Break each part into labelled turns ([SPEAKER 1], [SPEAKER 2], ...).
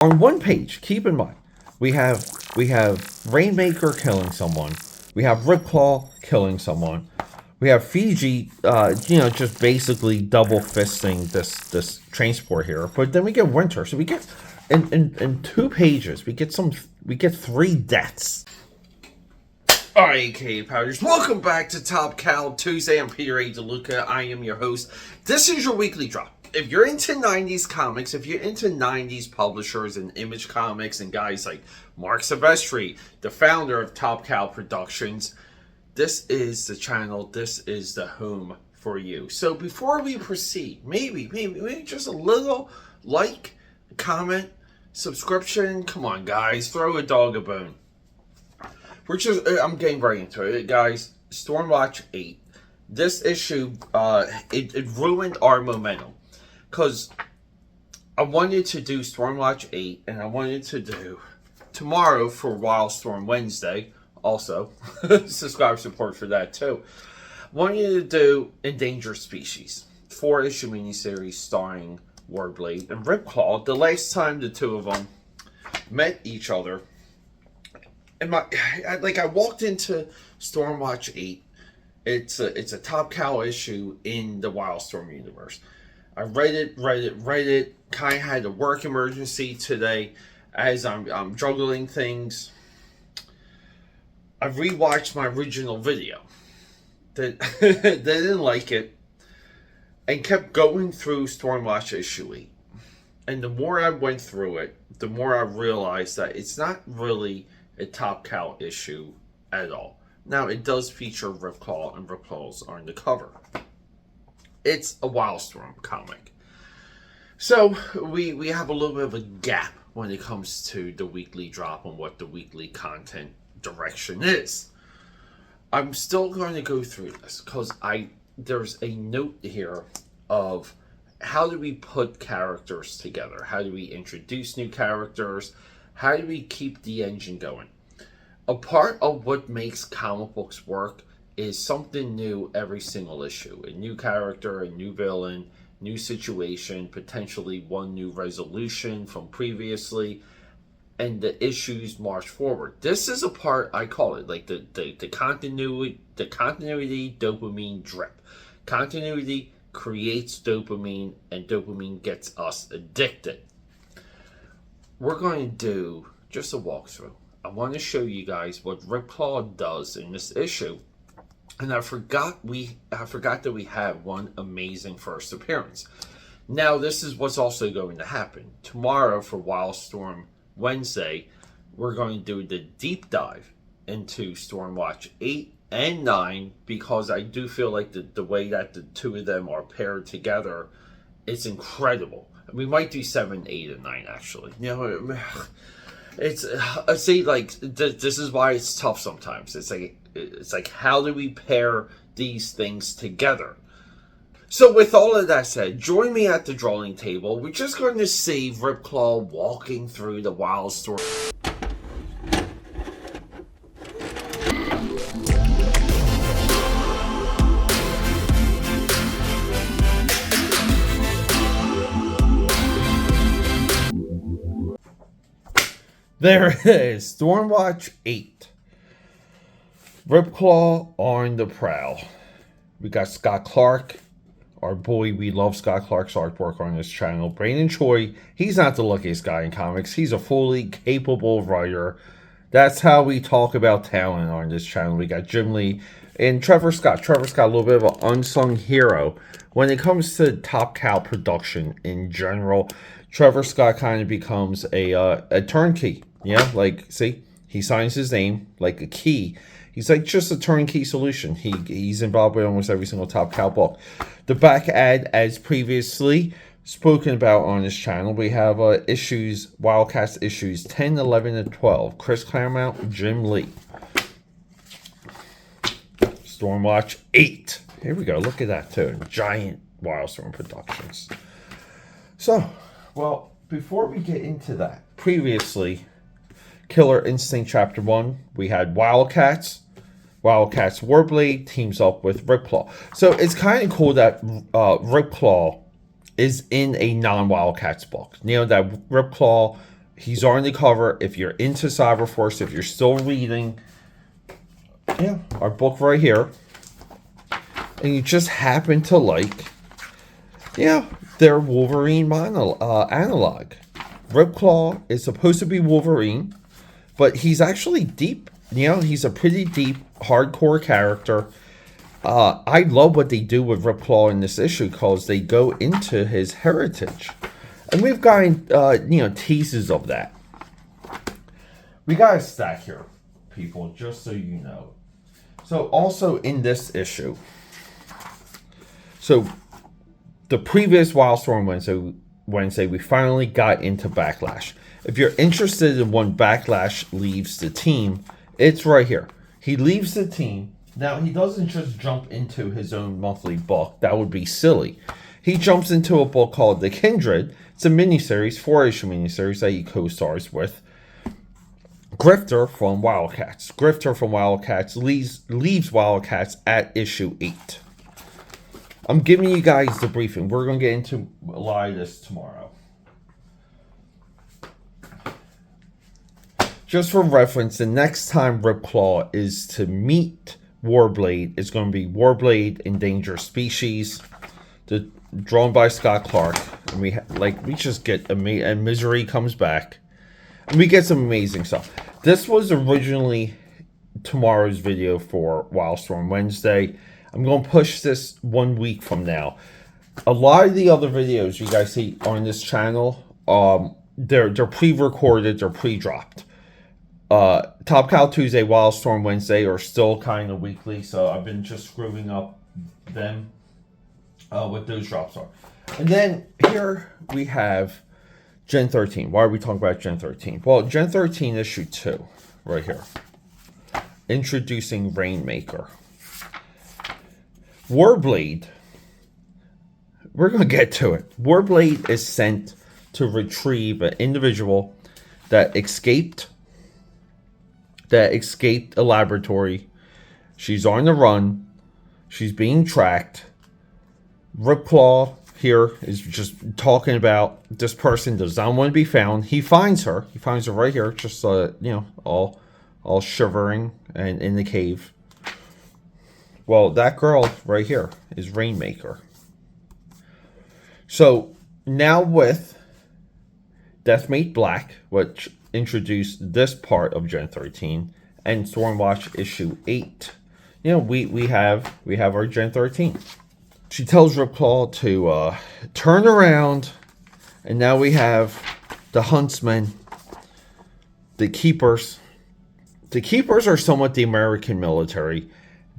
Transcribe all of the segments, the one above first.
[SPEAKER 1] on one page, keep in mind, we have Rainmaker killing someone, we have RIPCLAW killing someone, we have Fiji, just basically double fisting this transport here. But then we get Winter, so we get in 2 pages we get 3 deaths. Alright, AKAPADers, welcome back to Top Cal Tuesday. I'm Peter A. DeLuca. I am your host. This is your weekly drop. If you're into 90s comics, if you're into 90s publishers and Image Comics and guys like Mark Silvestri, the founder of Top Cal Productions, this is the channel, this is the home for you. So before we proceed, maybe just a little like, comment, subscription. Come on, guys, throw a dog a bone. I'm getting right into it, guys. Stormwatch 8. This issue, it ruined our momentum. Because I wanted to do Stormwatch 8, and I wanted to do tomorrow for Wildstorm Wednesday. Also, subscribe support for that too. Wanted to do Endangered Species, 4-issue miniseries starring Wordblade and RIPCLAW. The last time the two of them met each other, and I walked into Stormwatch 8. It's a Top Cal issue in the Wildstorm universe. I read it. Kind of had a work emergency today as I'm juggling things. I rewatched my original video. They didn't like it, and kept going through Stormwatch issue 8. And the more I went through it, the more I realized that it's not really a Top Cal issue at all. Now, it does feature RIPCLAW, and RIPCLAWs are on the cover. It's a Wildstorm comic. So, we have a little bit of a gap when it comes to the weekly drop and what the weekly content direction is. I'm still going to go through this because there's a note here of how do we put characters together? How do we introduce new characters? How do we keep the engine going? A part of what makes comic books work is something new every single issue. A new character, a new villain, new situation, potentially one new resolution from previously, and the issues march forward. This is a part, I call it, like the continuity dopamine drip. Continuity creates dopamine, and dopamine gets us addicted. We're going to do just a walkthrough. I want to show you guys what RIPCLAW does in this issue. And I forgot that we had one amazing first appearance. Now, this is what's also going to happen. Tomorrow for Wildstorm Wednesday, we're going to do the deep dive into Stormwatch 8 and 9, because I do feel like the way that the two of them are paired together is incredible. We might do 7, 8, and 9 actually. It's see, like this is why it's tough sometimes. It's like how do we pair these things together? So with all of that said, join me at the drawing table. We're just going to see RIPCLAW walking through the Wildstorm. There it is, Stormwatch 8. RIPCLAW on the prowl. We got Scott Clark, our boy. We love Scott Clark's artwork on this channel. Brandon Choi, he's not the luckiest guy in comics. He's a fully capable writer. That's how we talk about talent on this channel. We got Jim Lee and Trevor Scott. Trevor Scott, a little bit of an unsung hero when it comes to Top Cal production in general. Trevor Scott kind of becomes a turnkey. Yeah, like, see, he signs his name like a key. He's like just a turnkey solution. He's involved with almost every single Top Cal book. The back ad, as previously spoken about on this channel, we have Wildcats issues 10, 11, and 12. Chris Claremont, Jim Lee. Stormwatch 8. Here we go. Look at that too. Giant Wildstorm Productions. So, well, before we get into that, previously, Killer Instinct Chapter 1, we had Wildcats. Wildcats Wordblade teams up with RIPCLAW. So it's kind of cool that RIPCLAW is in a non-Wildcats book. You know, that RIPCLAW He's on the cover. If you're into Cyberforce, if you're still reading, our book right here, and you just happen to like, their Wolverine analog. RIPCLAW is supposed to be Wolverine, but he's actually deep. He's a pretty deep, hardcore character. I love what they do with RIPCLAW in this issue because they go into his heritage. And we've gotten, teases of that. We got a stack here, people, just so you know. So also in this issue, so the previous Wildstorm Wednesday, we finally got into Backlash. If you're interested in when Backlash leaves the team, it's right here. He leaves the team. Now, he doesn't just jump into his own monthly book. That would be silly. He jumps into a book called The Kindred. It's a miniseries, 4-issue miniseries that he co-stars with Grifter from Wildcats. Grifter from Wildcats leaves Wildcats at issue 8. I'm giving you guys the briefing. We're going to get into a lot of this tomorrow. Just for reference, the next time RIPCLAW is to meet Warblade, it's going to be Warblade Endangered Species, drawn by Scott Clark. And we just get and Misery comes back, and we get some amazing stuff. This was originally tomorrow's video for Wildstorm Wednesday. I'm going to push this 1 week from now. A lot of the other videos you guys see on this channel, they're pre-recorded, they're pre-dropped. Top Cow Tuesday, Wildstorm Wednesday are still kind of weekly, so I've been just screwing up them what those drops are. And then here we have Gen 13. Why are we talking about Gen 13? Well, Gen 13 issue 2, right here. Introducing Rainmaker. Warblade, we're going to get to it. Warblade is sent to retrieve an individual that escaped a laboratory. She's on the run. She's being tracked. RIPCLAW here is just talking about this person does not want to be found. He finds her. He finds her right here, just all shivering and in the cave. Well, that girl right here is Rainmaker. So now with Deathmate Black, which introduced this part of Gen 13, and Stormwatch issue 8, we have our Gen 13. She tells RIPCLAW to turn around, and now we have the Huntsmen, the Keepers. The Keepers are somewhat the American military.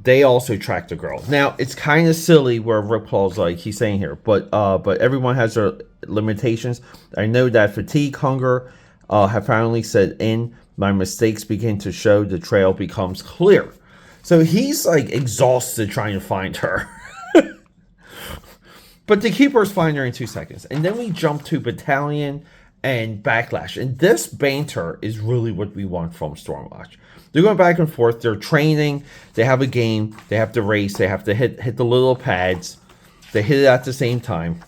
[SPEAKER 1] They also track the girl. Now, it's kind of silly where RIPCLAW's like he's saying here, but everyone has their limitations. I know that fatigue, hunger have finally set in. My mistakes begin to show. The trail becomes clear. So he's like exhausted trying to find her. But the Keepers find her in 2 seconds. And then we jump to Battalion and Backlash. And this banter is really what we want from Stormwatch. They're going back and forth. They're training. They have a game. They have to race. They have to hit the little pads. They hit it at the same time.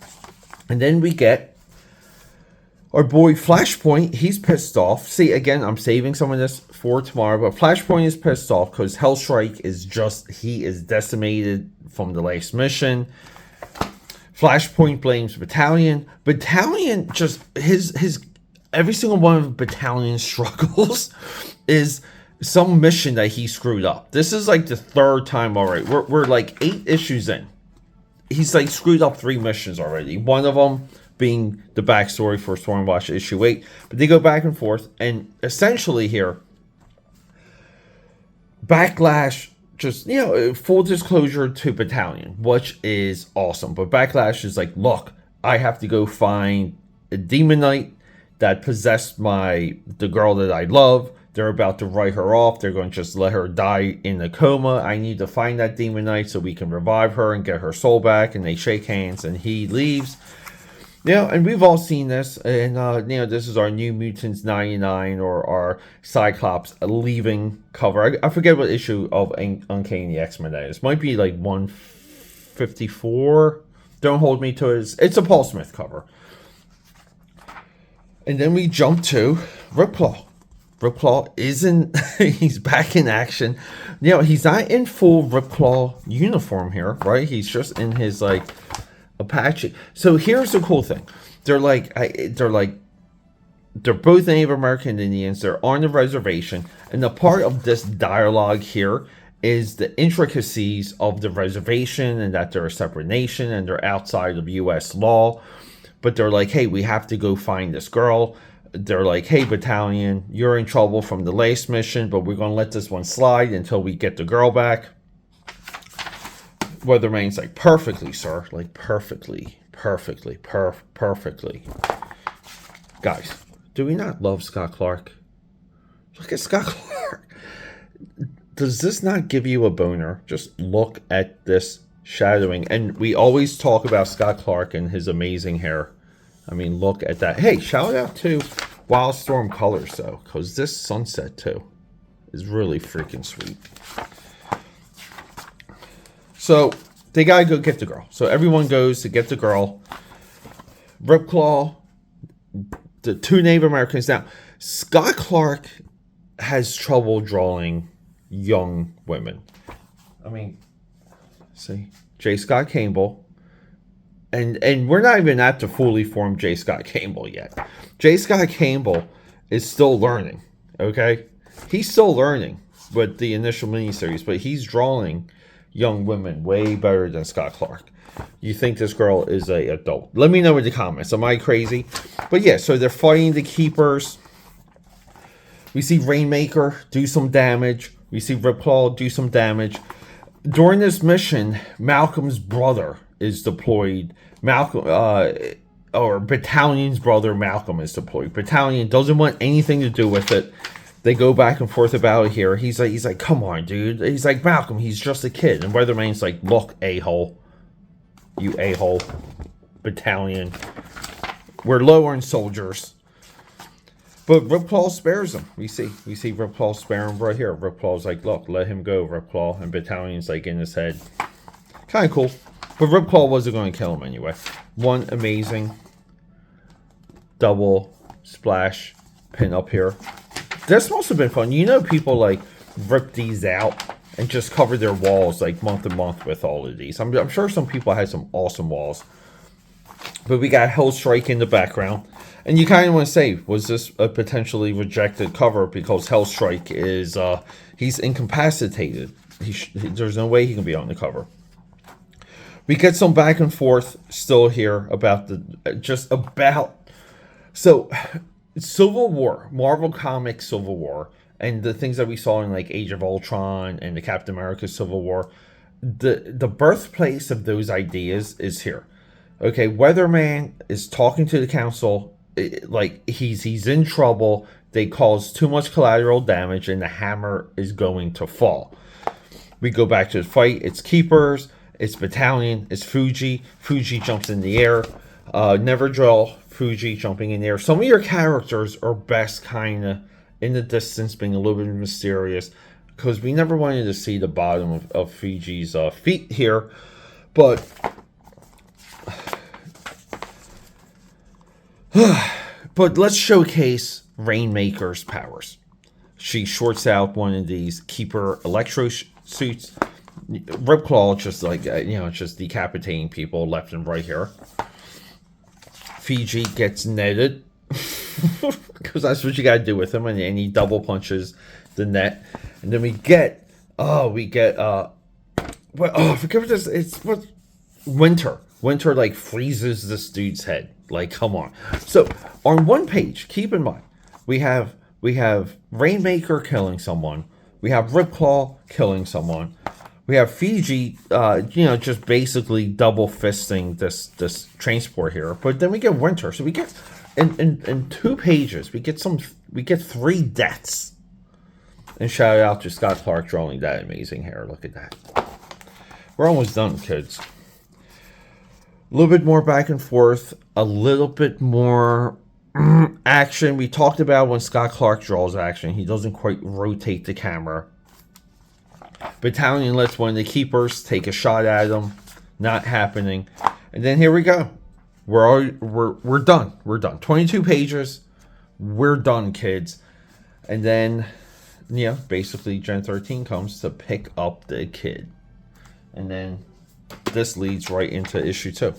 [SPEAKER 1] And then we get our boy Flashpoint. He's pissed off. See, again, I'm saving some of this for tomorrow. But Flashpoint is pissed off because Hellstrike is he is decimated from the last mission. Flashpoint blames Battalion. Battalion just, every single one of Battalion's struggles is some mission that he screwed up. This is like the third time already. We're like 8 issues in. He's like screwed up 3 missions already. One of them being the backstory for Stormwatch issue 8. But they go back and forth. And essentially here, Backlash, just, full disclosure to Battalion, which is awesome. But Backlash is like, look, I have to go find a demonite that possessed the girl that I love. They're about to write her off. They're going to just let her die in a coma. I need to find that demonite so we can revive her and get her soul back. And they shake hands and he leaves. And we've all seen this. And, this is our New Mutants 99 or our Cyclops leaving cover. I forget what issue of Uncanny X-Men that is. Might be like 154. Don't hold me to it. It's a Paul Smith cover. And then we jump to RIPCLAW. RIPCLAW isn't, he's back in action. You know, he's not in full RIPCLAW uniform here, right? He's just in his, like, Apache. So here's the cool thing. They're both Native American Indians. They're on the reservation. And the part of this dialogue here is the intricacies of the reservation and that they're a separate nation and they're outside of U.S. law. But they're like, hey, we have to go find this girl. They're like, hey, battalion, you're in trouble from the last mission, but we're going to let this one slide until we get the girl back. Weatherman's like, perfectly, sir. Like, perfectly. Guys, do we not love Scott Clark? Look at Scott Clark. Does this not give you a boner? Just look at this shadowing. And we always talk about Scott Clark and his amazing hair. I mean, look at that. Hey, shout out to Wildstorm Colors, though, because this sunset, too, is really freaking sweet. So they got to go get the girl. So everyone goes to get the girl. RIPCLAW, the two Native Americans. Now, Scott Clark has trouble drawing young women. I mean, see, J. Scott Campbell. And we're not even at the fully formed J. Scott Campbell yet. J. Scott Campbell is still learning, okay? He's still learning with the initial miniseries, but he's drawing young women way better than Scott Clark. You think this girl is a adult. Let me know in the comments. Am I crazy? But yeah, so they're fighting the Keepers. We see Rainmaker do some damage. We see RIPCLAW do some damage. During this mission, Malcolm's brother is deployed. Battalion's brother Malcolm is deployed. Battalion doesn't want anything to do with it. They go back and forth about it here. He's like, come on, dude. He's like, Malcolm, he's just a kid. And Weatherman's like, look, a-hole. You a-hole. Battalion. We're low on soldiers. But RIPCLAW spares him. We see RIPCLAW spare him right here. RIPCLAW's like, look, let him go, RIPCLAW. And Battalion's like in his head. Kind of cool. But RIPCLAW wasn't going to kill him anyway. One amazing double splash pin up here. This must have been fun. You know, people like rip these out and just cover their walls like month to month with all of these. I'm sure some people had some awesome walls. But we got Hellstrike in the background. And you kind of want to say, was this a potentially rejected cover? Because Hellstrike is, he's incapacitated. There's no way he can be on the cover. We get some back and forth still here about so Civil War, Marvel Comics Civil War, and the things that we saw in like Age of Ultron and the Captain America Civil War. The birthplace of those ideas is here. Okay, Weatherman is talking to the council, like he's in trouble. They cause too much collateral damage, and the hammer is going to fall. We go back to the fight. It's Keepers. It's Battalion. It's Fuji. Fuji jumps in the air. Never draw Fuji jumping in the air. Some of your characters are best kind of in the distance, being a little bit mysterious, because we never wanted to see the bottom of Fuji's feet here. But let's showcase Rainmaker's powers. She shorts out one of these Keeper electro suits. RIPCLAW just like, just decapitating people left and right here. Fiji gets netted because that's what you got to do with him, and he double punches the net. And then we get I forget what this. It's what Winter like freezes this dude's head. Like, come on. So on one page, keep in mind, we have Rainmaker killing someone. We have RIPCLAW killing someone. We have Fiji, just basically double fisting this transport here. But then we get Winter. So we get in 2 pages, we get 3 deaths. And shout out to Scott Clark drawing that amazing hair. Look at that. We're almost done, kids. A little bit more back and forth, a little bit more action. We talked about when Scott Clark draws action, he doesn't quite rotate the camera. Battalion lets one of the Keepers take a shot at him. Not happening. And then here we go. We're done. We're done. 22 pages. we're done, kids. And then, yeah, basically Gen 13 comes to pick up the kid. And then this leads right into issue 2.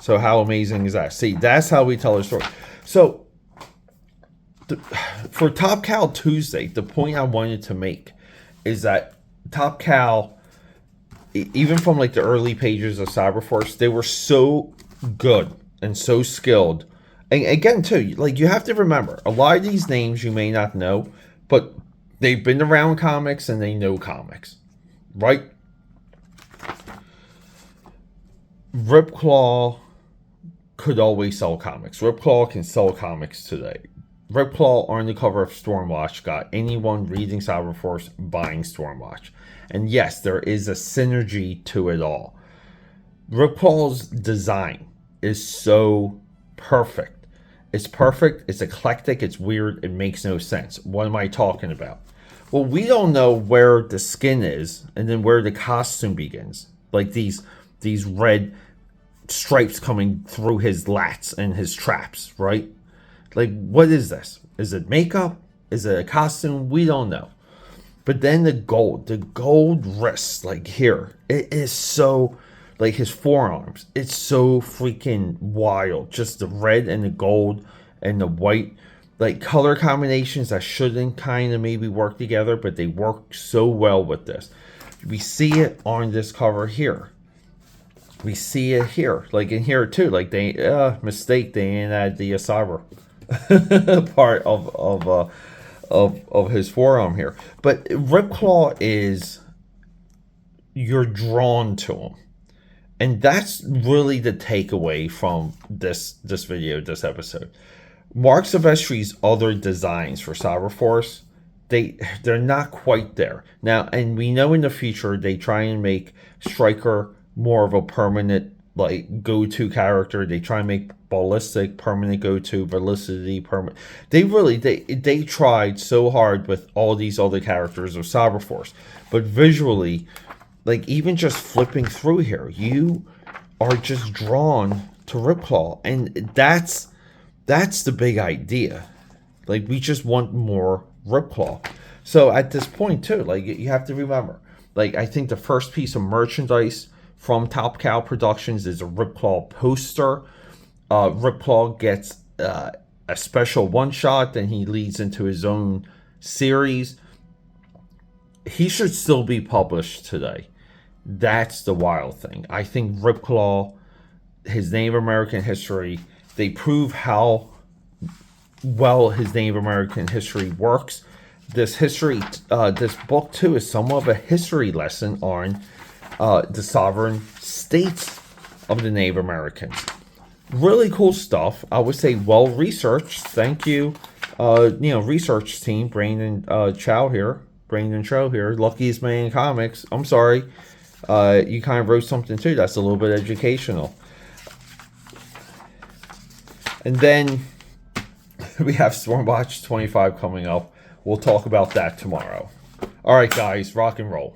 [SPEAKER 1] So how amazing is that? See, that's how we tell our story. So for Top Cow Tuesday, the point I wanted to make is that Top Cow, even from like the early pages of Cyberforce, they were so good and so skilled. And again, too, like you have to remember, a lot of these names you may not know, but they've been around comics and they know comics, right? RIPCLAW could always sell comics. RIPCLAW can sell comics today. RIPCLAW on the cover of Stormwatch got anyone reading Cyberforce buying Stormwatch. And yes, there is a synergy to it all. RIPCLAW's design is so perfect. It's perfect, it's eclectic, it's weird, it makes no sense. What am I talking about? Well, we don't know where the skin is and then where the costume begins. Like these red stripes coming through his lats and his traps, right? Like, what is this? Is it makeup? Is it a costume? We don't know. But then the gold wrists, like here, it is so, like his forearms, it's so freaking wild. Just the red and the gold and the white, like color combinations that shouldn't kind of maybe work together, but they work so well with this. We see it on this cover here. We see it here, like in here too. Like they mistake, they ain't add the cyber part of his forearm here. But RIPCLAW is, you're drawn to him, and that's really the takeaway from this video, this episode. Mark Silvestri's other designs for Cyberforce, they're not quite there now, and we know in the future they try and make Stryker more of a permanent, like, go-to character. They try and make Ballistic permanent go-to, Velocity permanent. They tried so hard with all these other characters of Cyberforce, but visually, like even just flipping through here, you are just drawn to RIPCLAW, and that's the big idea. Like, we just want more RIPCLAW. So at this point too, like, you have to remember, like, I think the first piece of merchandise from Top Cow Productions is a RIPCLAW poster. RIPCLAW gets a special one-shot, then he leads into his own series. He should still be published today. That's the wild thing. I think RIPCLAW, his Native American history, they prove how well his Native American history works. This book too is somewhat of a history lesson on the sovereign states of the Native Americans. Really cool stuff. I would say well researched. Thank you, research team. Brandon Chow here, Luckiest Man in Comics. I'm sorry, you kind of wrote something too that's a little bit educational. And then we have Stormwatch 25 coming up. We'll talk about that tomorrow. All right, guys, rock and roll.